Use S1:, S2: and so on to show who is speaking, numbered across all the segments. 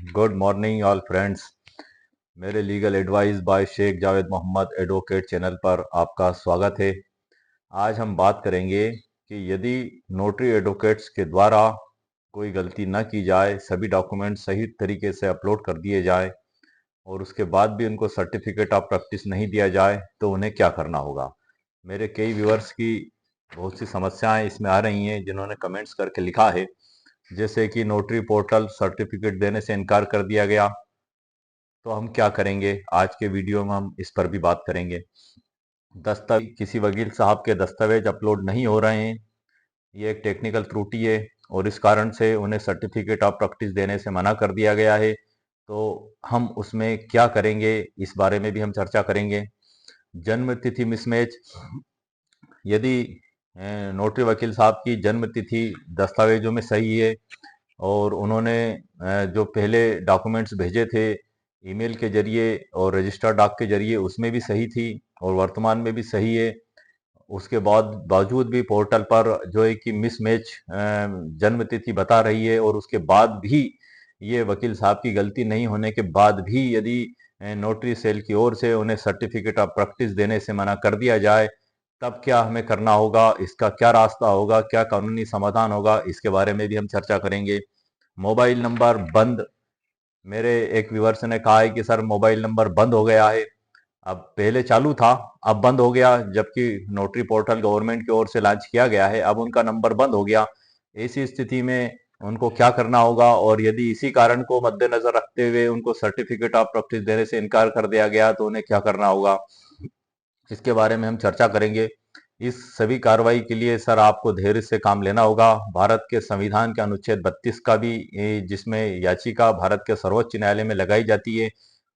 S1: Good morning all friends. मेरे legal advice by Sheikh Javed Mohammad advocate channel पर आपका स्वागत है। आज हम बात करेंगे कि यदि नोटरी एडवोकेट्स के द्वारा कोई गलती न की जाए, सभी डॉक्यूमेंट सही तरीके से अपलोड कर दिए जाए और उसके बाद भी उनको सर्टिफिकेट ऑफ प्रैक्टिस नहीं दिया जाए तो उन्हें क्या करना होगा। मेरे कई व्यूअर्स की बहुत सी समस्याएं इसमें आ रही हैं जिन्होंने कमेंट्स करके लिखा है, जैसे कि नोटरी पोर्टल सर्टिफिकेट देने से इनकार कर दिया गया, तो हम क्या करेंगे। आज के वीडियो में हम इस पर भी बात करेंगे। दस्तावेज, किसी वकील साहब के दस्तावेज अपलोड नहीं हो रहे हैं, ये एक टेक्निकल त्रुटि है और इस कारण से उन्हें सर्टिफिकेट ऑफ प्रैक्टिस देने से मना कर दिया गया है। तो हम उसमें क्या करेंगे, इस बारे में भी हम चर्चा करेंगे। जन्म तिथि मिसमैच, यदि नोटरी वकील साहब की जन्म तिथि दस्तावेजों में सही है और उन्होंने जो पहले डॉक्यूमेंट्स भेजे थे ईमेल के जरिए और रजिस्टर्ड डाक के जरिए, उसमें भी सही थी और वर्तमान में भी सही है, उसके बाद बावजूद भी पोर्टल पर जो है कि मिसमैच जन्म तिथि बता रही है और उसके बाद भी ये वकील साहब की गलती नहीं होने के बाद भी यदि नोटरी सेल की ओर से उन्हें सर्टिफिकेट ऑफ प्रैक्टिस देने से मना कर दिया जाए, तब क्या हमें करना होगा, इसका क्या रास्ता होगा, क्या कानूनी समाधान होगा, इसके बारे में भी हम चर्चा करेंगे। मोबाइल नंबर बंद, मेरे एक व्यूअर्स ने कहा है कि सर मोबाइल नंबर बंद हो गया है। अब पहले चालू था, अब बंद हो गया, जबकि नोटरी पोर्टल गवर्नमेंट की ओर से लॉन्च किया गया है, अब उनका नंबर बंद हो गया। ऐसी स्थिति में उनको क्या करना होगा, और यदि इसी कारण को मद्देनजर रखते हुए उनको सर्टिफिकेट ऑफ प्रैक्टिस देने से इनकार कर दिया गया तो उन्हें क्या करना होगा, इसके बारे में हम चर्चा करेंगे। इस सभी कार्रवाई के लिए सर आपको धैर्य से काम लेना होगा। भारत के संविधान के अनुच्छेद 32 का भी जिसमें याचिका भारत के सर्वोच्च न्यायालय में लगाई जाती है,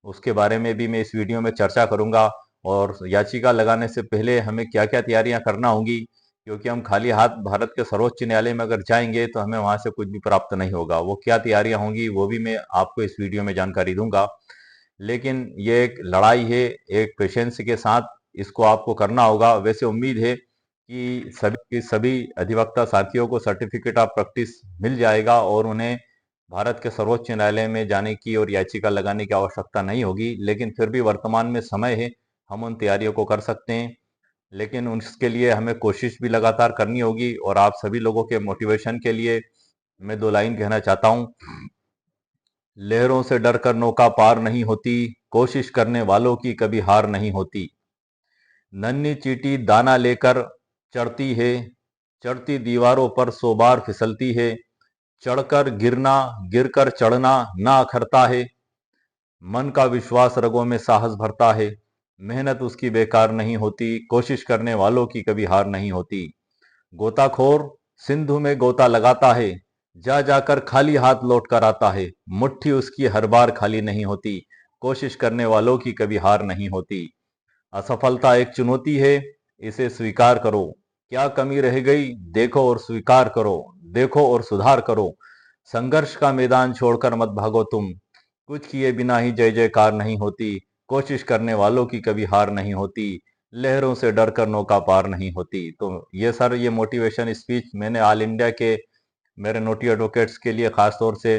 S1: उसके बारे में भी मैं इस वीडियो में चर्चा करूंगा। और याचिका लगाने से पहले हमें क्या क्या तैयारियां करना होंगी, क्योंकि हम खाली हाथ भारत के सर्वोच्च न्यायालय में अगर जाएंगे तो हमें वहां से कुछ भी प्राप्त नहीं होगा। वो क्या तैयारियां होंगी वो भी मैं आपको इस वीडियो में जानकारी दूंगा। लेकिन ये एक लड़ाई है, एक पेशेंस के साथ इसको आपको करना होगा। वैसे उम्मीद है कि सभी अधिवक्ता साथियों को सर्टिफिकेट ऑफ प्रैक्टिस मिल जाएगा और उन्हें भारत के सर्वोच्च न्यायालय में जाने की और याचिका लगाने की आवश्यकता नहीं होगी। लेकिन फिर भी वर्तमान में समय है, हम उन तैयारियों को कर सकते हैं। लेकिन उसके लिए हमें कोशिश भी लगातार करनी होगी। और आप सभी लोगों के मोटिवेशन के लिए मैं दो लाइन कहना चाहता हूँ। लहरों से डरकर नौका पार नहीं होती, कोशिश करने वालों की कभी हार नहीं होती। नन्ही चींटी दाना लेकर चढ़ती है, चढ़ती दीवारों पर 100 बार फिसलती है। चढ़कर गिरना, गिरकर चढ़ना ना अखरता है। मन का विश्वास रगों में साहस भरता है। मेहनत उसकी बेकार नहीं होती, कोशिश करने वालों की कभी हार नहीं होती। गोताखोर सिंधु में गोता लगाता है, जा जाकर खाली हाथ लौट कर आता है। मुट्ठी उसकी हर बार खाली नहीं होती, कोशिश करने वालों की कभी हार नहीं होती। असफलता एक चुनौती है, इसे स्वीकार करो। क्या कमी रह गई देखो और स्वीकार करो, देखो और सुधार करो। संघर्ष का मैदान छोड़कर मत भागो तुम, कुछ किए बिना ही जय जयकार नहीं होती। कोशिश करने वालों की कभी हार नहीं होती, लहरों से डरकर नौका पार नहीं होती। तो ये सर, ये मोटिवेशन स्पीच मैंने ऑल इंडिया के मेरे नोटी एडवोकेट्स के लिए खास तौर से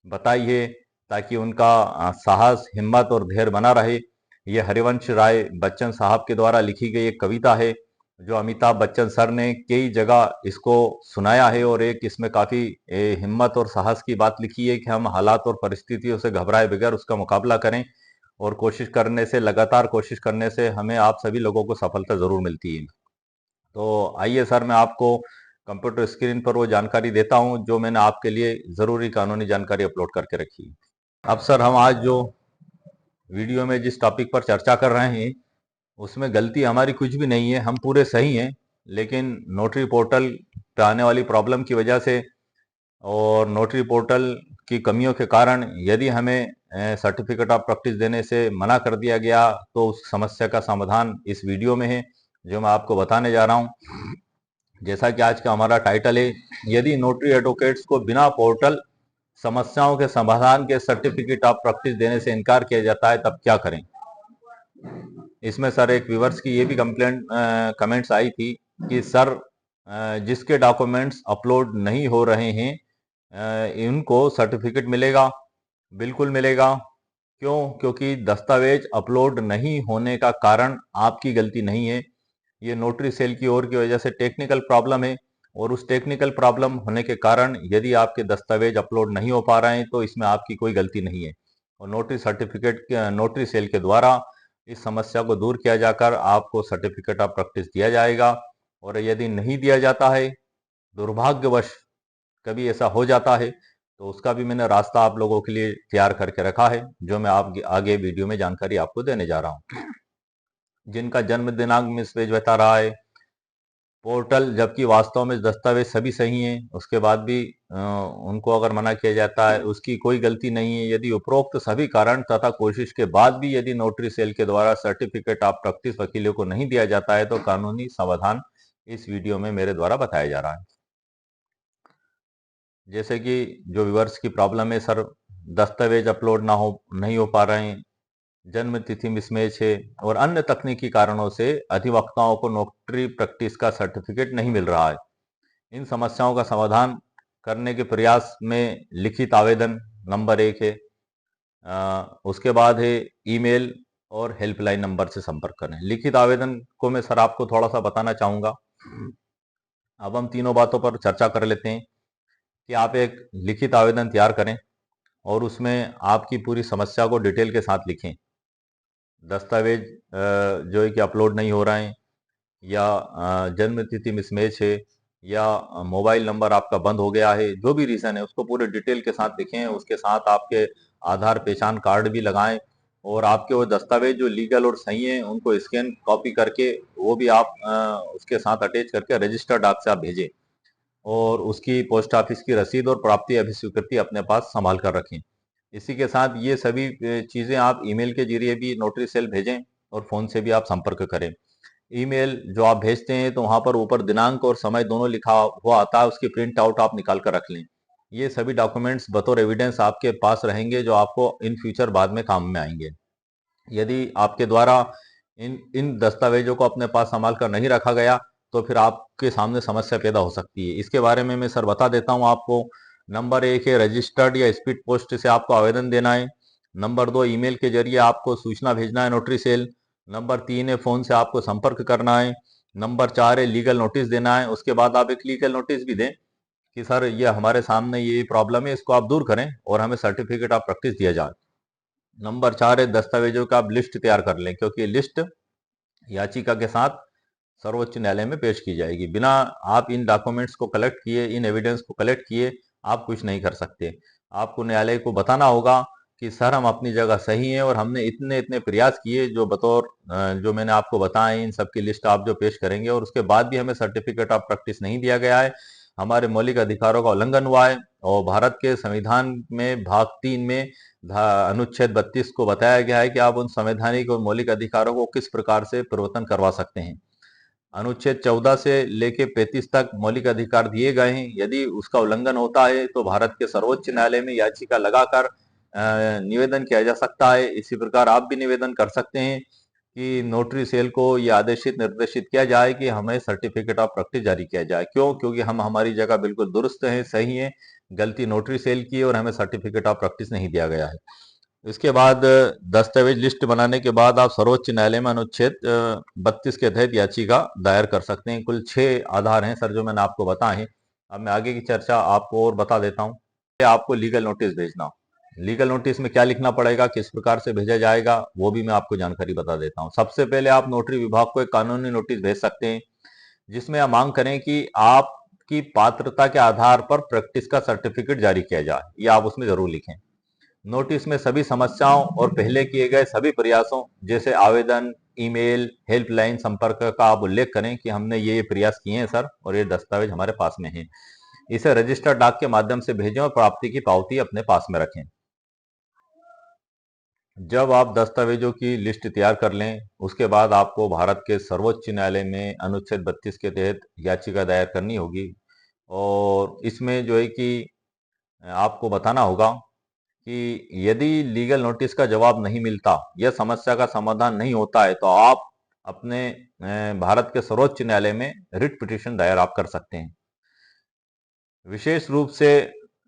S1: बताई है, ताकि उनका साहस, हिम्मत और धैर्य बना रहे। ये हरिवंश राय बच्चन साहब के द्वारा लिखी गई एक कविता है, जो अमिताभ बच्चन सर ने कई जगह इसको सुनाया है, और एक इसमें काफी हिम्मत और साहस की बात लिखी है कि हम हालात और परिस्थितियों से घबराए बगैर उसका मुकाबला करें, और कोशिश करने से, लगातार कोशिश करने से हमें, आप सभी लोगों को सफलता जरूर मिलती है। तो आइए सर, मैं आपको कंप्यूटर स्क्रीन पर वो जानकारी देता हूं जो मैंने आपके लिए जरूरी कानूनी जानकारी अपलोड करके रखी है। अब सर, हम आज जो वीडियो में जिस टॉपिक पर चर्चा कर रहे हैं, उसमें गलती हमारी कुछ भी नहीं है, हम पूरे सही हैं। लेकिन नोटरी पोर्टल पे आने वाली प्रॉब्लम की वजह से और नोटरी पोर्टल की कमियों के कारण यदि हमें सर्टिफिकेट ऑफ प्रैक्टिस देने से मना कर दिया गया, तो उस समस्या का समाधान इस वीडियो में है जो मैं आपको बताने जा रहा हूं। जैसा कि आज का हमारा टाइटल है, यदि नोटरी एडवोकेट्स को बिना पोर्टल समस्याओं के समाधान के सर्टिफिकेट ऑफ प्रैक्टिस देने से इनकार किया जाता है, तब क्या करें। इसमें सर एक व्यूवर्स की ये भी कंप्लेंट कमेंट्स आई थी कि सर जिसके डॉक्यूमेंट्स अपलोड नहीं हो रहे हैं इनको सर्टिफिकेट मिलेगा। बिल्कुल मिलेगा। क्यों? क्योंकि दस्तावेज अपलोड नहीं होने का कारण आपकी गलती नहीं है। ये नोटरी सेल की ओर की वजह से टेक्निकल प्रॉब्लम है, और उस टेक्निकल प्रॉब्लम होने के कारण यदि आपके दस्तावेज अपलोड नहीं हो पा रहे हैं तो इसमें आपकी कोई गलती नहीं है, और नोटरी सर्टिफिकेट नोटरी सेल के द्वारा इस समस्या को दूर किया जाकर आपको सर्टिफिकेट ऑफ प्रैक्टिस दिया जाएगा। और यदि नहीं दिया जाता है, दुर्भाग्यवश कभी ऐसा हो जाता है, तो उसका भी मैंने रास्ता आप लोगों के लिए तैयार करके रखा है, जो मैं आप आगे वीडियो में जानकारी आपको देने जा रहा हूँ। जिनका जन्म दिनांक मिसमेच बता रहा है पोर्टल, जबकि वास्तव में दस्तावेज सभी सही हैं, उसके बाद भी उनको अगर मना किया जाता है, उसकी कोई गलती नहीं है। यदि उपरोक्त सभी कारण तथा कोशिश के बाद भी यदि नोटरी सेल के द्वारा सर्टिफिकेट ऑफ प्रैक्टिस वकीलों को नहीं दिया जाता है, तो कानूनी समाधान इस वीडियो में मेरे द्वारा बताया जा रहा है। जैसे कि जो व्यूअर्स की प्रॉब्लम है सर, दस्तावेज अपलोड नहीं हो पा रहे हैं, जन्म तिथि मिसमैच है, और अन्य तकनीकी कारणों से अधिवक्ताओं को नोटरी प्रैक्टिस का सर्टिफिकेट नहीं मिल रहा है। इन समस्याओं का समाधान करने के प्रयास में लिखित आवेदन नंबर 1 है। उसके बाद है ईमेल और हेल्पलाइन नंबर से संपर्क करें। लिखित आवेदन को मैं सर आपको थोड़ा सा बताना चाहूंगा। अब हम तीनों बातों पर चर्चा कर लेते हैं कि आप एक लिखित आवेदन तैयार करें और उसमें आपकी पूरी समस्या को डिटेल के साथ लिखें। दस्तावेज जो है कि अपलोड नहीं हो रहे हैं, या जन्म तिथि मिसमैच है, या मोबाइल नंबर आपका बंद हो गया है, जो भी रीजन है उसको पूरे डिटेल के साथ लिखें। उसके साथ आपके आधार पहचान कार्ड भी लगाएं, और आपके वो दस्तावेज जो लीगल और सही हैं उनको स्कैन कॉपी करके वो भी आप उसके साथ अटैच करके रजिस्टर्ड डाक से आप भेजें, और उसकी पोस्ट ऑफिस की रसीद और प्राप्ति अभिस्वीकृति अपने पास संभाल कर रखें। इसी के साथ ये सभी चीजें आप ईमेल के जरिए भी नोटरी सेल भेजें, और फोन से भी आप संपर्क करें। ईमेल जो आप भेजते हैं तो वहां पर ऊपर दिनांक और समय दोनों लिखा हुआ आता है, उसकी प्रिंट आउट आप निकाल कर रख लें। ये सभी डॉक्यूमेंट्स बतौर एविडेंस आपके पास रहेंगे, जो आपको इन फ्यूचर बाद में काम में आएंगे। यदि आपके द्वारा इन इन दस्तावेजों को अपने पास संभाल कर नहीं रखा गया, तो फिर आपके सामने समस्या पैदा हो सकती है। इसके बारे में मैं सर बता देता हूँ आपको। नंबर 1 है रजिस्टर्ड या स्पीड पोस्ट से आपको आवेदन देना है। नंबर 2 ईमेल के जरिए आपको सूचना भेजना है नोटरी सेल। नंबर 3 है फोन से आपको संपर्क करना है। नंबर 4 है लीगल नोटिस देना है। उसके बाद आप एक लीगल नोटिस भी दें कि सर ये हमारे सामने ये प्रॉब्लम है, इसको आप दूर करें और हमें सर्टिफिकेट ऑफ प्रैक्टिस दिया जाए। नंबर 4 है दस्तावेजों का आप लिस्ट तैयार कर लें, क्योंकि लिस्ट याचिका के साथ सर्वोच्च न्यायालय में पेश की जाएगी। बिना आप इन डॉक्यूमेंट्स को कलेक्ट किए, इन एविडेंस को कलेक्ट किए, आप कुछ नहीं कर सकते। आपको न्यायालय को बताना होगा कि सर हम अपनी जगह सही हैं और हमने इतने इतने प्रयास किए, जो बतौर जो मैंने आपको बताए इन सबकी लिस्ट आप जो पेश करेंगे, और उसके बाद भी हमें सर्टिफिकेट ऑफ प्रैक्टिस नहीं दिया गया है, हमारे मौलिक अधिकारों का उल्लंघन हुआ है। और भारत के संविधान में भाग 3 में अनुच्छेद 32 को बताया गया है कि आप उन संवैधानिक और मौलिक अधिकारों को किस प्रकार से परिवर्तन करवा सकते हैं। अनुच्छेद 14 से लेके 35 तक मौलिक अधिकार दिए गए हैं। यदि उसका उल्लंघन होता है तो भारत के सर्वोच्च न्यायालय में याचिका लगाकर निवेदन किया जा सकता है। इसी प्रकार आप भी निवेदन कर सकते हैं कि नोटरी सेल को यह आदेशित निर्देशित किया जाए कि हमें सर्टिफिकेट ऑफ प्रैक्टिस जारी किया जाए। क्यों? क्योंकि हम हमारी जगह बिल्कुल दुरुस्त हैं, सही है, गलती नोटरी सेल की है और हमें सर्टिफिकेट ऑफ प्रैक्टिस नहीं दिया गया है। इसके बाद दस्तावेज लिस्ट बनाने के बाद आप सर्वोच्च न्यायालय में अनुच्छेद 32 के तहत याचिका दायर कर सकते हैं। कुल 6 आधार हैं सर जो मैंने आपको बताए हैं। अब मैं आगे की चर्चा आपको और बता देता हूँ। आपको लीगल नोटिस भेजना, लीगल नोटिस में क्या लिखना पड़ेगा, किस प्रकार से भेजा जाएगा, वो भी मैं आपको जानकारी बता देता हूँ। सबसे पहले आप नोटरी विभाग को एक कानूनी नोटिस भेज सकते हैं, जिसमें आप मांग करें कि आपकी पात्रता के आधार पर प्रैक्टिस का सर्टिफिकेट जारी किया जाए। ये आप उसमें जरूर लिखें। नोटिस में सभी समस्याओं और पहले किए गए सभी प्रयासों, जैसे आवेदन, ईमेल, हेल्पलाइन संपर्क का आप उल्लेख करें कि हमने ये प्रयास किए हैं सर, और ये दस्तावेज हमारे पास में है। इसे रजिस्टर्ड डाक के माध्यम से भेजें और प्राप्ति की पावती अपने पास में रखें। जब आप दस्तावेजों की लिस्ट तैयार कर लें, उसके बाद आपको भारत के सर्वोच्च न्यायालय में अनुच्छेद 32 के तहत याचिका दायर करनी होगी, और इसमें जो है कि आपको बताना होगा कि यदि लीगल नोटिस का जवाब नहीं मिलता या समस्या का समाधान नहीं होता है, तो आप अपने भारत के सर्वोच्च न्यायालय में रिट पिटीशन दायर आप कर सकते हैं। विशेष रूप से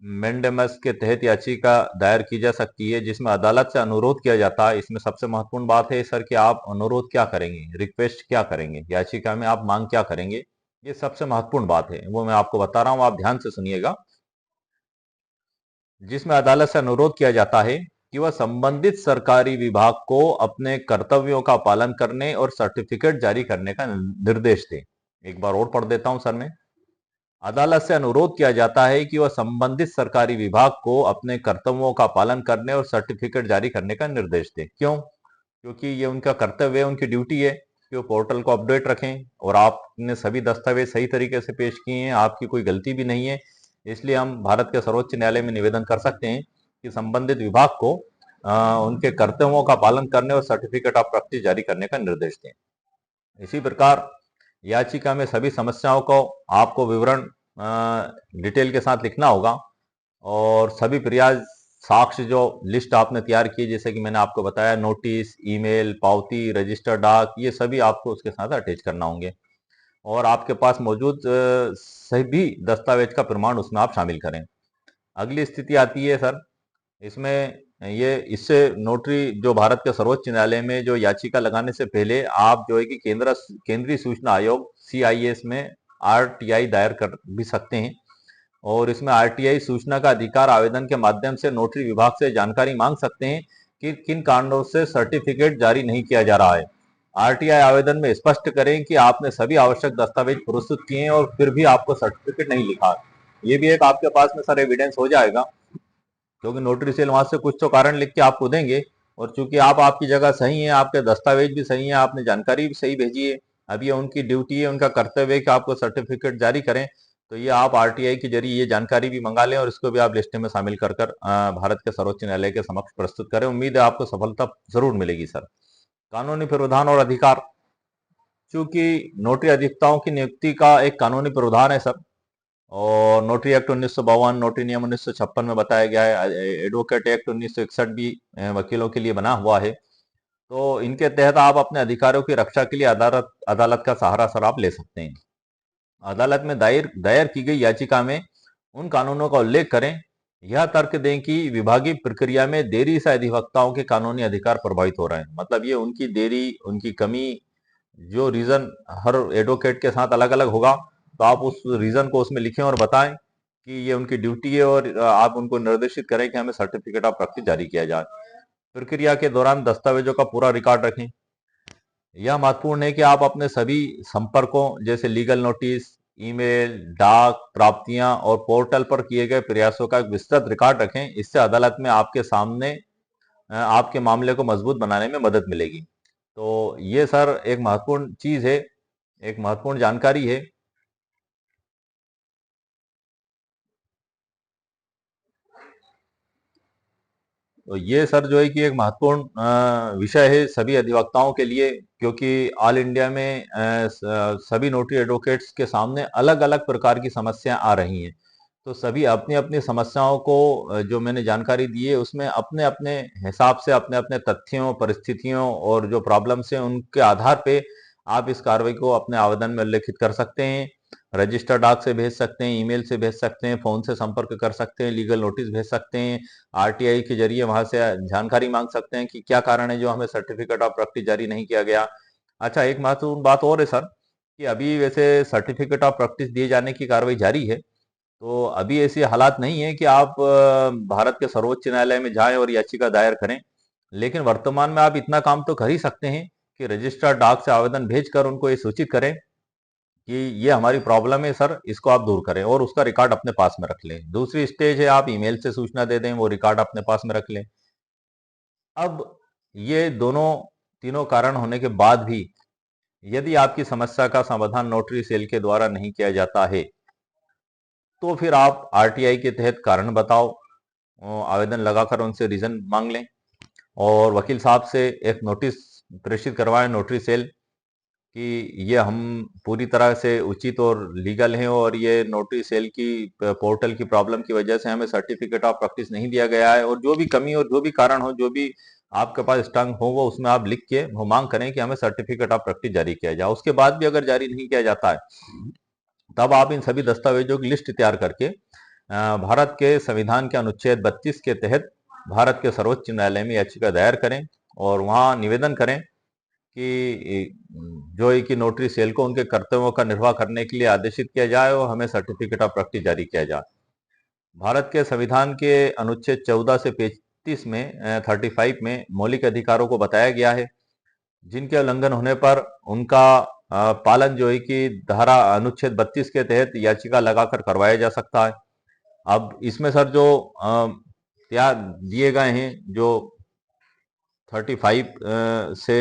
S1: मेंडेमस के तहत याचिका दायर की जा सकती है, जिसमें अदालत से अनुरोध किया जाता है। इसमें सबसे महत्वपूर्ण बात है सर कि आप अनुरोध क्या करेंगे, रिक्वेस्ट क्या करेंगे, याचिका में आप मांग क्या करेंगे, ये सबसे महत्वपूर्ण बात है, वो मैं आपको बता रहा हूं, आप ध्यान से सुनिएगा। जिसमें अदालत से अनुरोध किया जाता है कि वह संबंधित सरकारी विभाग को अपने कर्तव्यों का पालन करने और सर्टिफिकेट जारी करने का निर्देश दे। एक बार और पढ़ देता हूं सर मैं। अदालत से अनुरोध किया जाता है कि वह संबंधित सरकारी विभाग को अपने कर्तव्यों का पालन करने और सर्टिफिकेट जारी करने का निर्देश दे। क्यों? क्योंकि ये उनका कर्तव्य है, उनकी ड्यूटी है कि वो पोर्टल को अपडेट रखें, और आपने सभी दस्तावेज सही तरीके से पेश किए हैं, आपकी कोई गलती भी नहीं है। इसलिए हम भारत के सर्वोच्च न्यायालय में निवेदन कर सकते हैं कि संबंधित विभाग को उनके कर्तव्यों का पालन करने और सर्टिफिकेट ऑफ प्रैक्टिस जारी करने का निर्देश दें। इसी प्रकार याचिका में सभी समस्याओं को आपको विवरण डिटेल के साथ लिखना होगा, और सभी प्रयास साक्ष्य जो लिस्ट आपने तैयार की, जैसे कि मैंने आपको बताया, नोटिस, ईमेल, पावती, रजिस्टर डाक, ये सभी आपको उसके साथ अटैच करना होंगे, और आपके पास मौजूद सभी दस्तावेज का प्रमाण उसमें आप शामिल करें। अगली स्थिति आती है सर, इसमें ये इससे नोटरी जो भारत के सर्वोच्च न्यायालय में जो याचिका लगाने से पहले आप जो है कि केंद्रीय सूचना आयोग CIS में RTI दायर कर भी सकते हैं, और इसमें RTI सूचना का अधिकार आवेदन के माध्यम से नोटरी विभाग से जानकारी मांग सकते हैं कि किन कारणों से सर्टिफिकेट जारी नहीं किया जा रहा है। RTI आवेदन में स्पष्ट करें कि आपने सभी आवश्यक दस्तावेज प्रस्तुत किए हैं और फिर भी आपको सर्टिफिकेट नहीं लिखा। ये भी एक आपके पास में सर एविडेंस हो जाएगा, क्योंकि नोटरी सेल वहां से कुछ तो कारण लिख के आपको देंगे, और चूंकि आप आपकी जगह सही हैं, आपके दस्तावेज भी सही हैं, आपने जानकारी भी सही भेजी है, अब ये उनकी ड्यूटी है, उनका कर्तव्य है कि आपको सर्टिफिकेट जारी करें। तो ये आप RTI के जरिए ये जानकारी भी मंगा लें, और इसको भी आप लिस्ट में शामिल कर भारत के सर्वोच्च न्यायालय के समक्ष प्रस्तुत करें। उम्मीद है आपको सफलता जरूर मिलेगी सर। कानूनी प्रावधान और अधिकार, चूंकि नोटरी अधिवक्ताओं की नियुक्ति का एक कानूनी प्रावधान है सर, और नोटरी एक्ट 1952, नोटरी नियम 1956 में बताया गया है, एडवोकेट एक्ट 1961 भी वकीलों के लिए बना हुआ है। तो इनके तहत आप अपने अधिकारों की रक्षा के लिए अदालत अदालत का सहारा सर आप ले सकते हैं। अदालत में दायर की गई याचिका में उन कानूनों का उल्लेख करें, यह तर्क दें कि विभागीय प्रक्रिया में देरी से अधिवक्ताओं के कानूनी अधिकार प्रभावित हो रहे हैं। मतलब ये उनकी देरी, उनकी कमी, जो रीजन हर एडवोकेट के साथ अलग अलग होगा, तो आप उस रीजन को उसमें लिखें और बताएं कि ये उनकी ड्यूटी है, और आप उनको निर्देशित करें कि हमें सर्टिफिकेट ऑफ प्रैक्टिस जारी किया जाए। प्रक्रिया के दौरान दस्तावेजों का पूरा रिकॉर्ड रखें। यह महत्वपूर्ण है कि आप अपने सभी संपर्कों, जैसे लीगल नोटिस, ईमेल, डाक प्राप्तियां और पोर्टल पर किए गए प्रयासों का एक विस्तृत रिकॉर्ड रखें। इससे अदालत में आपके सामने आपके मामले को मजबूत बनाने में मदद मिलेगी। तो ये सर एक महत्वपूर्ण चीज है, एक महत्वपूर्ण जानकारी है। तो ये सर जो है कि एक महत्वपूर्ण विषय है सभी अधिवक्ताओं के लिए, क्योंकि ऑल इंडिया में सभी नोटरी एडवोकेट्स के सामने अलग अलग प्रकार की समस्याएं आ रही हैं। तो सभी अपनी अपनी समस्याओं को, जो मैंने जानकारी दी है उसमें अपने अपने हिसाब से, अपने अपने तथ्यों, परिस्थितियों और जो प्रॉब्लम्स हैं उनके आधार पे आप इस कार्रवाई को अपने आवेदन में उल्लेखित कर सकते हैं। रजिस्टर डाक से भेज सकते हैं, ईमेल से भेज सकते हैं, फोन से संपर्क कर सकते हैं, लीगल नोटिस भेज सकते हैं, RTI के जरिए वहां से जानकारी मांग सकते हैं कि क्या कारण है जो हमें सर्टिफिकेट ऑफ प्रैक्टिस जारी नहीं किया गया। अच्छा, एक महत्वपूर्ण बात और है सर कि अभी वैसे सर्टिफिकेट ऑफ प्रैक्टिस दिए जाने की कार्रवाई जारी है। तो अभी ऐसे हालात नहीं है कि आप भारत के सर्वोच्च न्यायालय में जाएं और याचिका दायर करें, लेकिन वर्तमान में आप इतना काम तो कर ही सकते हैं कि रजिस्टर डाक से आवेदन भेजकर उनको ये सूचित करें कि ये हमारी प्रॉब्लम है सर, इसको आप दूर करें, और उसका रिकॉर्ड अपने पास में रख लें। दूसरी स्टेज है आप ईमेल से सूचना दे दें, वो रिकॉर्ड अपने पास में रख लें। अब ये दोनों तीनों कारण होने के बाद भी यदि आपकी समस्या का समाधान नोटरी सेल के द्वारा नहीं किया जाता है, तो फिर आप RTI के तहत कारण बताओ आवेदन लगाकर उनसे रीजन मांग लें, और वकील साहब से एक नोटिस प्रेषित करवाएं नोटरी सेल कि ये हम पूरी तरह से उचित और लीगल हैं, और ये नोटरी सेल की पोर्टल की प्रॉब्लम की वजह से हमें सर्टिफिकेट ऑफ प्रैक्टिस नहीं दिया गया है, और जो भी कमी और जो भी कारण हो, जो भी आपके पास स्टंग हो, वो उसमें आप लिख के वो मांग करें कि हमें सर्टिफिकेट ऑफ प्रैक्टिस जारी किया जाए। उसके बाद भी अगर जारी नहीं किया जाता है, तब आप इन सभी दस्तावेजों की लिस्ट तैयार करके भारत के संविधान के अनुच्छेद 32 के तहत भारत के सर्वोच्च न्यायालय में याचिका दायर करें और वहां निवेदन करें कि जो है कि नोटरी सेल को उनके कर्तव्यों का निर्वाह करने के लिए आदेशित किया जाए और हमें सर्टिफिकेट ऑफ प्रैक्टिस जारी किया जाए। भारत के संविधान के अनुच्छेद 14 से 35 में 35 में मौलिक अधिकारों को बताया गया है, जिनके उल्लंघन होने पर उनका पालन जो है कि धारा अनुच्छेद 32 के तहत याचिका लगाकर करवाया जा सकता है। अब इसमें सर जो त्याग दिए गए हैं, जो 35 से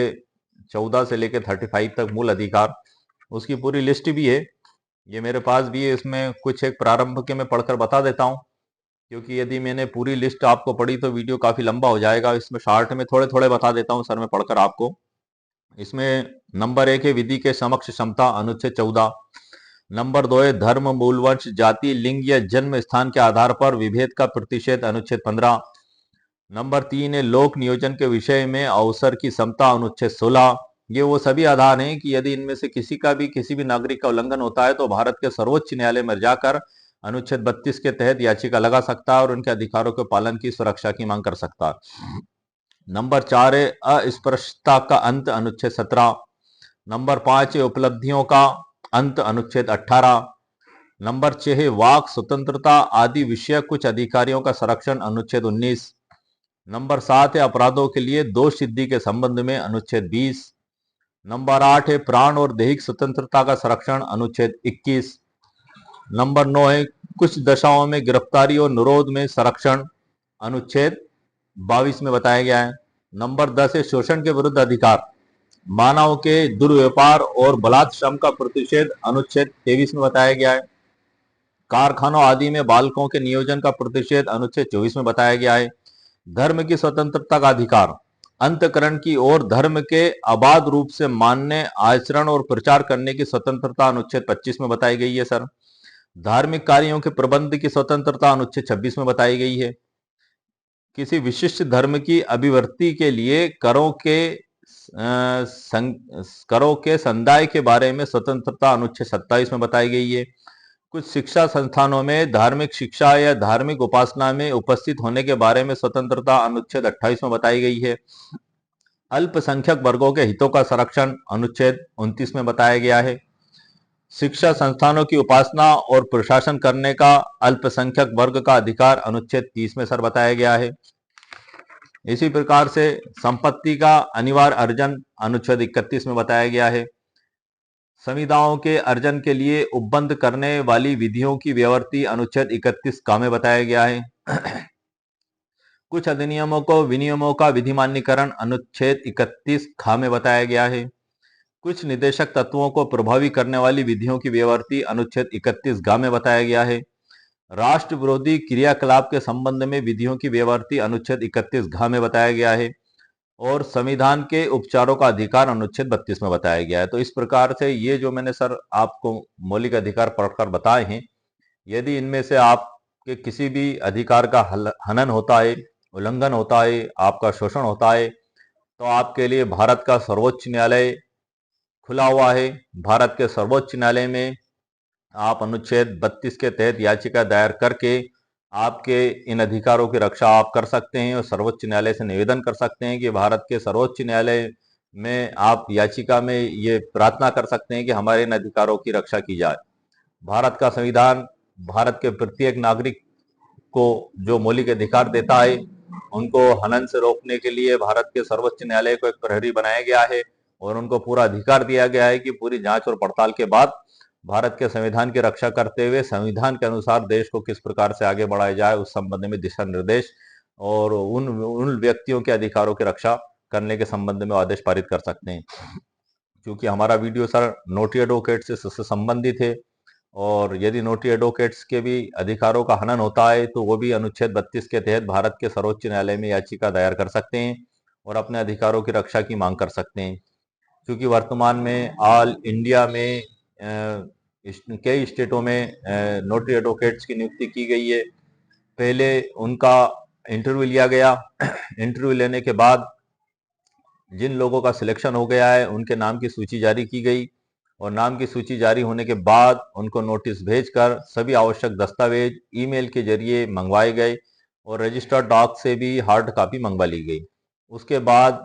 S1: 14 से लेकर 35 तक मूल अधिकार, उसकी पूरी लिस्ट भी है, ये मेरे पास भी है। इसमें कुछ एक प्रारंभ के मैं पढ़कर बता देता हूँ, क्योंकि यदि मैंने पूरी लिस्ट आपको पढ़ी तो वीडियो काफी लंबा हो जाएगा। इसमें शॉर्ट में थोड़े थोड़े बता देता हूँ सर मैं पढ़कर आपको। इसमें नंबर 1 है विधि के समक्ष क्षमता, अनुच्छेद 14। नंबर 2 है धर्म, मूल, वंश, जाति, लिंग या जन्म स्थान के आधार पर विभेद का प्रतिषेध, अनुच्छेद 15। नंबर 3 है लोक नियोजन के विषय में अवसर की समता, अनुच्छेद 16। ये वो सभी आधार हैं कि यदि इनमें से किसी भी नागरिक का उल्लंघन होता है तो भारत के सर्वोच्च न्यायालय में जाकर अनुच्छेद 32 के तहत याचिका लगा सकता है और उनके अधिकारों के पालन की सुरक्षा की मांग कर सकता है। नंबर 4 है अस्पृश्यता का अंत, अनुच्छेद 17। नंबर 5 है उपलब्धियों का अंत, अनुच्छेद 18। नंबर 6 है वाक स्वतंत्रता आदि विषय कुछ अधिकारियों का संरक्षण, अनुच्छेद 19। नंबर 7 है अपराधों के लिए दोष सिद्धि के संबंध में, अनुच्छेद 20। नंबर 8 है प्राण और दैहिक स्वतंत्रता का संरक्षण, अनुच्छेद 21। नंबर 9 है कुछ दशाओं में गिरफ्तारी और निरोध में संरक्षण, अनुच्छेद 22 में बताया गया है। नंबर 10 है शोषण के विरुद्ध अधिकार, मानव के दुर्व्यापार और बलात् श्रम का प्रतिषेध, अनुच्छेद 23 में बताया गया है। कारखानों आदि में बालकों के नियोजन का प्रतिषेध, अनुच्छेद 24 में बताया गया है। धर्म की स्वतंत्रता का अधिकार, अंतकरण की ओर धर्म के अबाध रूप से मानने, आचरण और प्रचार करने की स्वतंत्रता, अनुच्छेद 25 में बताई गई है सर। धार्मिक कार्यों के प्रबंध की स्वतंत्रता, अनुच्छेद 26 में बताई गई है। किसी विशिष्ट धर्म की अभिव्यक्ति के लिए करों के संदाय के बारे में स्वतंत्रता, अनुच्छेद 27 में बताई गई है। कुछ शिक्षा संस्थानों में धार्मिक शिक्षा या धार्मिक उपासना में उपस्थित होने के बारे में स्वतंत्रता, अनुच्छेद 28 में बताई गई है। अल्पसंख्यक वर्गों के हितों का संरक्षण, अनुच्छेद 29 में बताया गया है। शिक्षा संस्थानों की उपासना और प्रशासन करने का अल्पसंख्यक वर्ग का अधिकार, अनुच्छेद 30 में सर बताया गया है। इसी प्रकार से संपत्ति का अनिवार्य अर्जन, अनुच्छेद 31 में बताया गया है। संविदाओं के अर्जन के लिए उपबंध करने वाली विधियों की व्यावृत्ति, अनुच्छेद 31 का में बताया गया है। कुछ अधिनियमों को विनियमों का विधिमान्यकरण, अनुच्छेद 31 खा में बताया गया है। कुछ निदेशक तत्वों को प्रभावी करने वाली विधियों की व्यावृत्ति, अनुच्छेद 31 गा में बताया गया है। राष्ट्र विरोधी क्रियाकलाप के संबंध में विधियों की व्यावृत्ति, अनुच्छेद 31 घ में बताया गया है। और संविधान के उपचारों का अधिकार, अनुच्छेद 32 में बताया गया है। तो इस प्रकार से ये जो मैंने सर आपको मौलिक अधिकार पढ़कर बताए हैं, यदि इनमें से आपके किसी भी अधिकार का हनन होता है, उल्लंघन होता है, आपका शोषण होता है, तो आपके लिए भारत का सर्वोच्च न्यायालय खुला हुआ है। भारत के सर्वोच्च न्यायालय में आप अनुच्छेद 32 के तहत याचिका दायर करके आपके इन अधिकारों की रक्षा आप कर सकते हैं और सर्वोच्च न्यायालय से निवेदन कर सकते हैं कि भारत के सर्वोच्च न्यायालय में आप याचिका में ये प्रार्थना कर सकते हैं कि हमारे इन अधिकारों की रक्षा की जाए। भारत का संविधान भारत के प्रत्येक नागरिक को जो मौलिक अधिकार देता है, उनको हनन से रोकने के लिए भारत के सर्वोच्च न्यायालय को एक प्रहरी बनाया गया है और उनको पूरा अधिकार दिया गया है कि पूरी जांच और पड़ताल के बाद भारत के संविधान की रक्षा करते हुए संविधान के अनुसार देश को किस प्रकार से आगे बढ़ाया जाए उस संबंध में दिशा निर्देश और उन व्यक्तियों के अधिकारों की रक्षा करने के संबंध में आदेश पारित कर सकते हैं। क्योंकि हमारा वीडियो सर नोटरी एडवोकेट से संबंधित है और यदि नोटरी एडवोकेट्स के भी अधिकारों का हनन होता है तो वो भी अनुच्छेद 32 के तहत भारत के सर्वोच्च न्यायालय में याचिका दायर कर सकते हैं और अपने अधिकारों की रक्षा की मांग कर सकते हैं। क्योंकि वर्तमान में ऑल इंडिया में कई स्टेटों में नोटरी एडवोकेट्स की नियुक्ति की गई है। पहले उनका इंटरव्यू लिया गया, इंटरव्यू लेने के बाद जिन लोगों का सिलेक्शन हो गया है उनके नाम की सूची जारी की गई और नाम की सूची जारी होने के बाद उनको नोटिस भेजकर सभी आवश्यक दस्तावेज ईमेल के जरिए मंगवाए गए और रजिस्टर्ड डॉक से भी हार्ड कॉपी मंगवा ली गई। उसके बाद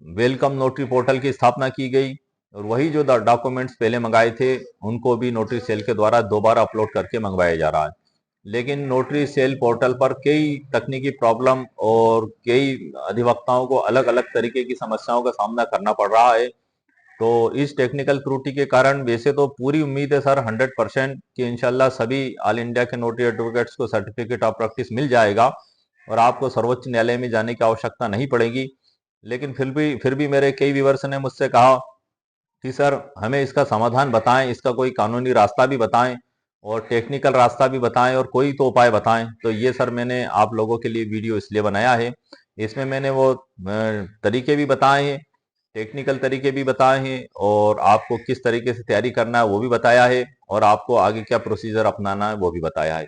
S1: वेलकम नोटरी पोर्टल की स्थापना की गई और वही जो डॉक्यूमेंट्स पहले मंगाए थे उनको भी नोटरी सेल के द्वारा दोबारा अपलोड करके मंगवाया जा रहा है। लेकिन नोटरी सेल पोर्टल पर कई तकनीकी प्रॉब्लम और कई अधिवक्ताओं को अलग अलग तरीके की समस्याओं का सामना करना पड़ रहा है। तो इस टेक्निकल त्रुटि के कारण वैसे तो पूरी उम्मीद है सर 100% कि इंशाल्लाह सभी ऑल इंडिया के नोटरी एडवोकेट्स को सर्टिफिकेट ऑफ प्रैक्टिस मिल जाएगा और आपको सर्वोच्च न्यायालय में जाने की आवश्यकता नहीं पड़ेगी। लेकिन फिर भी मेरे कई व्यूअर्स ने मुझसे कहा कि सर हमें इसका समाधान बताएं, इसका कोई कानूनी रास्ता भी बताएं और टेक्निकल रास्ता भी बताएं और कोई तो उपाय बताएं। तो ये सर मैंने आप लोगों के लिए वीडियो इसलिए बनाया है। इसमें मैंने वो तरीके भी बताए हैं, टेक्निकल तरीके भी बताए हैं और आपको किस तरीके से तैयारी करना है वो भी बताया है और आपको आगे क्या प्रोसीजर अपनाना है वो भी बताया है।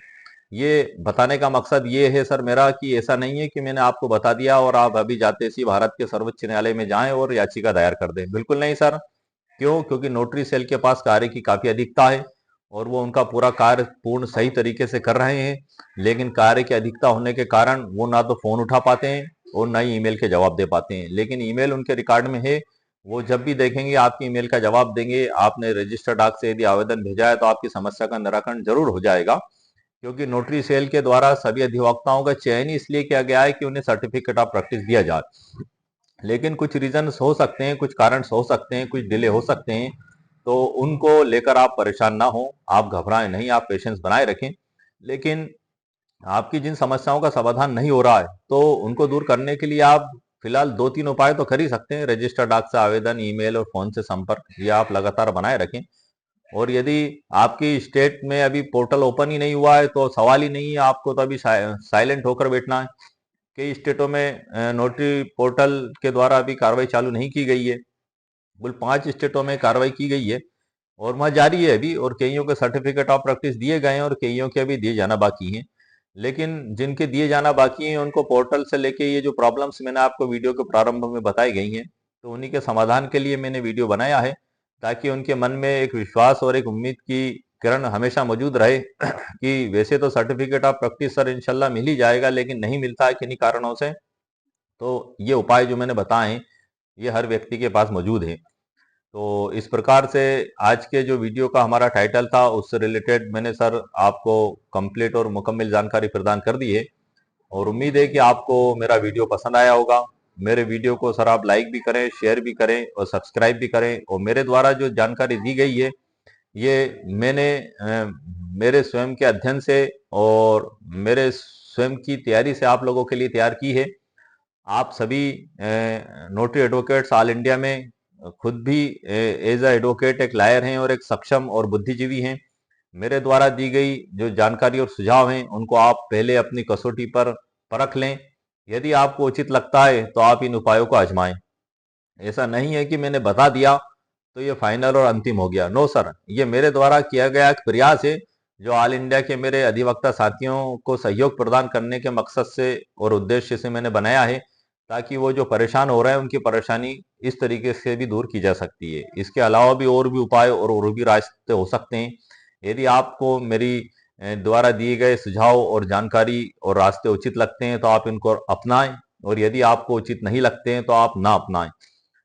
S1: ये बताने का मकसद ये है सर मेरा कि ऐसा नहीं है कि मैंने आपको बता दिया और आप अभी जाते सी भारत के सर्वोच्च न्यायालय में जाएं और याचिका दायर कर दें। बिल्कुल नहीं सर। क्यों? क्योंकि नोटरी सेल के पास कार्य की काफी अधिकता है और वो उनका पूरा कार्य पूर्ण सही तरीके से कर रहे हैं। लेकिन कार्य की अधिकता होने के कारण वो ना तो फोन उठा पाते हैं और ना ही ईमेल के जवाब दे पाते हैं। लेकिन ईमेल उनके रिकॉर्ड में है, वो जब भी देखेंगे आपकी ईमेल का जवाब देंगे। आपने रजिस्टर्ड डाक से यदि आवेदन भेजा है तो आपकी समस्या का निराकरण जरूर हो जाएगा। क्योंकि नोटरी सेल के द्वारा सभी अधिवक्ताओं का चयन इसलिए किया गया है कि उन्हें सर्टिफिकेट ऑफ प्रैक्टिस दिया जाए। लेकिन कुछ रीजन हो सकते हैं, कुछ कारण हो सकते हैं, कुछ डिले हो सकते हैं। तो उनको लेकर आप परेशान ना हो, आप घबराएं नहीं, आप पेशेंस बनाए रखें। लेकिन आपकी जिन समस्याओं का समाधान नहीं हो रहा है तो उनको दूर करने के लिए आप फिलहाल 2-3 उपाय तो कर ही सकते हैं। रजिस्टर्ड डाक से आवेदन, ईमेल और फोन से संपर्क, ये आप लगातार बनाए रखें। और यदि आपकी स्टेट में अभी पोर्टल ओपन ही नहीं हुआ है तो सवाल ही नहीं है, आपको तो अभी साइलेंट होकर बैठना है। कई स्टेटों में नोटरी पोर्टल के द्वारा अभी कार्रवाई चालू नहीं की गई है। कुल 5 स्टेटों में कार्रवाई की गई है और वह जारी है अभी, और कईयों के सर्टिफिकेट ऑफ प्रैक्टिस दिए गए हैं और कईयों के अभी दिए जाना बाकी हैं। लेकिन जिनके दिए जाना बाकी हैं उनको पोर्टल से लेके ये जो प्रॉब्लम्स मैंने आपको वीडियो के प्रारंभ में बताई गई हैं, तो उन्हीं के समाधान के लिए मैंने वीडियो बनाया है, ताकि उनके मन में एक विश्वास और एक उम्मीद की किरण हमेशा मौजूद रहे कि वैसे तो सर्टिफिकेट ऑफ प्रैक्टिस सर इंशाल्लाह मिल ही जाएगा, लेकिन नहीं मिलता है किन्हीं कारणों से। तो ये उपाय जो मैंने बताए हैं ये हर व्यक्ति के पास मौजूद है। तो इस प्रकार से आज के जो वीडियो का हमारा टाइटल था उससे रिलेटेड मैंने सर आपको कंप्लीट और मुकम्मल जानकारी प्रदान कर दी है और उम्मीद है कि आपको मेरा वीडियो पसंद आया होगा। मेरे वीडियो को सर आप लाइक भी करें, शेयर भी करें और सब्सक्राइब भी करें। और मेरे द्वारा जो जानकारी दी गई है ये मैंने मेरे स्वयं के अध्ययन से और मेरे स्वयं की तैयारी से आप लोगों के लिए तैयार की है। आप सभी नोटरी एडवोकेट्स ऑल इंडिया में खुद भी एज अ एडवोकेट एक लायर हैं और एक सक्षम और बुद्धिजीवी हैं। मेरे द्वारा दी गई जो जानकारी और सुझाव हैं उनको आप पहले अपनी कसौटी पर परख लें। यदि आपको उचित लगता है तो आप इन उपायों को आजमाएं। ऐसा नहीं है कि मैंने बता दिया तो ये फाइनल और अंतिम हो गया। नो सर, ये मेरे द्वारा किया गया एक प्रयास है जो ऑल इंडिया के मेरे अधिवक्ता साथियों को सहयोग प्रदान करने के मकसद से और उद्देश्य से मैंने बनाया है, ताकि वो जो परेशान हो रहे हैं उनकी परेशानी इस तरीके से भी दूर की जा सकती है। इसके अलावा भी और भी उपाय और भी रास्ते हो सकते हैं। यदि आपको मेरी द्वारा दिए गए सुझाव और जानकारी और रास्ते उचित लगते हैं तो आप इनको अपनाएं, और यदि आपको उचित नहीं लगते हैं तो आप ना अपनाएं।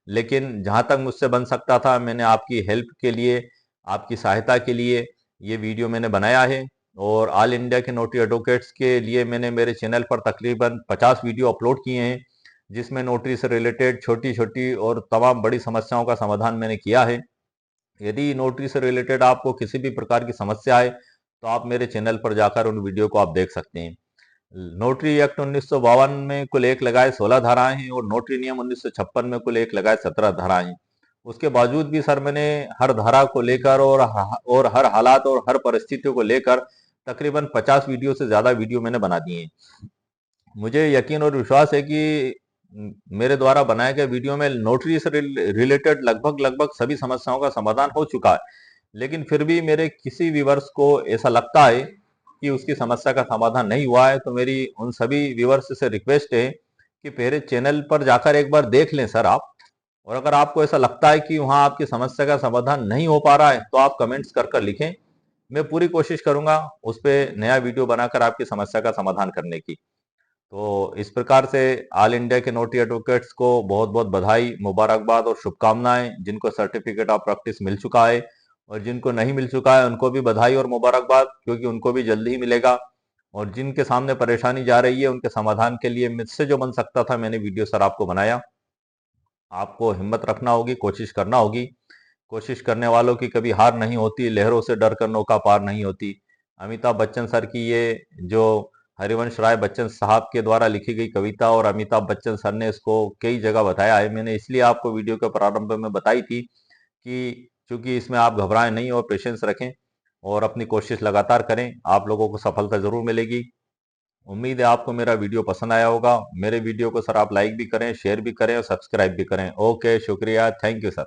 S1: लेकिन जहां तक मुझसे बन सकता था मैंने आपकी हेल्प के लिए, आपकी सहायता के लिए ये वीडियो मैंने बनाया है। और ऑल इंडिया के नोटरी एडवोकेट्स के लिए मैंने मेरे चैनल पर तकरीबन 50 वीडियो अपलोड किए हैं, जिसमें नोटरी से रिलेटेड छोटी छोटी और तमाम बड़ी समस्याओं का समाधान मैंने किया है। यदि नोटरी से रिलेटेड आपको किसी भी प्रकार की समस्या है तो आप मेरे चैनल पर जाकर उन वीडियो को आप देख सकते हैं। नोटरी एक्ट 1952 में कुल एक लगाए 16 धाराएं हैं और नोटरी नियम 1956 में कुल एक लगाए 17 धाराएं हैं। उसके बावजूद भी सर मैंने हर धारा को लेकर और हर हालात और हर परिस्थितियों को लेकर तकरीबन 50 वीडियो से ज्यादा वीडियो मैंने बना दिए हैं। मुझे यकीन और विश्वास है कि मेरे द्वारा बनाए गए वीडियो में नोटरी से रिलेटेड लगभग लगभग सभी समस्याओं का समाधान हो चुका है। लेकिन फिर भी मेरे किसी व्यूवर्स को ऐसा लगता है कि उसकी समस्या का समाधान नहीं हुआ है, तो मेरी उन सभी व्यूवर्स से रिक्वेस्ट है कि पहले चैनल पर जाकर एक बार देख लें सर आप, और अगर आपको ऐसा लगता है कि वहां आपकी समस्या का समाधान नहीं हो पा रहा है तो आप कमेंट्स कर कर लिखें। मैं पूरी कोशिश करूंगा उस पर नया वीडियो बनाकर आपकी समस्या का समाधान करने की। तो इस प्रकार से ऑल इंडिया के नोटरी एडवोकेट्स को बहुत बहुत बधाई, मुबारकबाद और शुभकामनाएं। जिनको सर्टिफिकेट ऑफ प्रैक्टिस मिल चुका है और जिनको नहीं मिल चुका है उनको भी बधाई और मुबारकबाद, क्योंकि उनको भी जल्दी ही मिलेगा। और जिनके सामने परेशानी जा रही है उनके समाधान के लिए मुझसे जो बन सकता था मैंने वीडियो सर आपको बनाया। आपको हिम्मत रखना होगी, कोशिश करना होगी। कोशिश करने वालों की कभी हार नहीं होती, लहरों से डर कर नौका पार नहीं होती। अमिताभ बच्चन सर की ये जो हरिवंश राय बच्चन साहब के द्वारा लिखी गई कविता, और अमिताभ बच्चन सर ने इसको कई जगह बताया है। मैंने इसलिए आपको वीडियो के प्रारंभ में बताई थी कि चूंकि इसमें आप घबराएं नहीं और पेशेंस रखें और अपनी कोशिश लगातार करें, आप लोगों को सफलता जरूर मिलेगी। उम्मीद है आपको मेरा वीडियो पसंद आया होगा। मेरे वीडियो को सर आप लाइक भी करें, शेयर भी करें और सब्सक्राइब भी करें। ओके, शुक्रिया, थैंक यू सर।